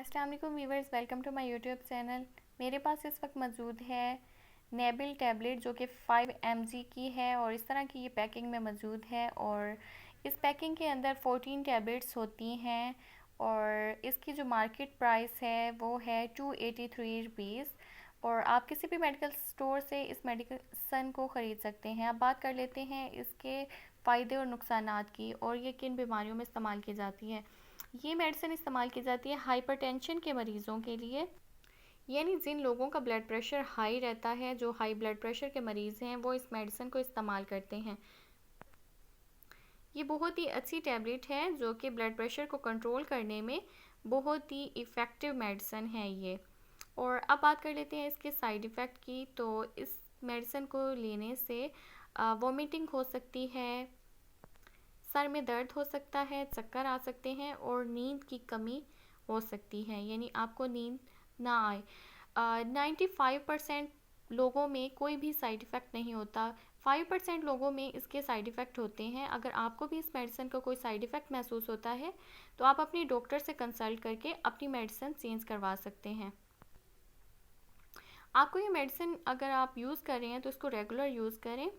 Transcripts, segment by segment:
अस्सलाम वालेकुम viewers, welcome to my YouTube channel. मेरे पास इस वक्त मौजूद है नेबिल टैबलेट जो कि 5 mg की है और इस तरह की ये पैकिंग में मौजूद है। और इस पैकिंग के अंदर 14 टैबलेट्स होती हैं और इसकी जो मार्केट प्राइस है वो है 283 रुपीज़। और आप किसी भी मेडिकल स्टोर से इस मेडिसन को ख़रीद सकते हैं। अब बात कर लेते हैं इसके फ़ायदे और नुकसानात की और ये किन बीमारियों में इस्तेमाल की जाती है। ये मेडिसिन इस्तेमाल की जाती है हाइपरटेंशन के मरीज़ों के लिए, यानी जिन लोगों का ब्लड प्रेशर हाई रहता है, जो हाई ब्लड प्रेशर के मरीज़ हैं वो इस मेडिसिन को इस्तेमाल करते हैं। ये बहुत ही अच्छी टैबलेट है जो कि ब्लड प्रेशर को कंट्रोल करने में बहुत ही इफ़ेक्टिव मेडिसिन है ये। और अब बात कर लेते हैं इसके साइड इफ़ेक्ट की। तो इस मेडिसिन को लेने से वॉमिटिंग हो सकती है, सर में दर्द हो सकता है, चक्कर आ सकते हैं और नींद की कमी हो सकती है, यानी आपको नींद ना आए। 95% लोगों में कोई भी साइड इफ़ेक्ट नहीं होता, 5% लोगों में इसके साइड इफ़ेक्ट होते हैं। अगर आपको भी इस मेडिसिन का कोई साइड इफ़ेक्ट महसूस होता है तो आप अपने डॉक्टर से कंसल्ट करके अपनी मेडिसिन चेंज करवा सकते हैं। आपको ये मेडिसिन अगर आप यूज़ कर रहे हैं तो इसको रेगुलर यूज़ करें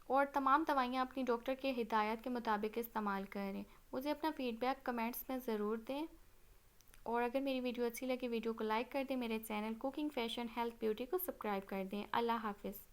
और तमाम दवाइयाँ अपनी डॉक्टर के हिदायत के मुताबिक इस्तेमाल करें। मुझे अपना फ़ीडबैक कमेंट्स में ज़रूर दें और अगर मेरी वीडियो अच्छी लगे वीडियो को लाइक कर दें। मेरे channel cooking fashion health beauty को सब्सक्राइब कर दें। अल्लाह हाफ़िज़।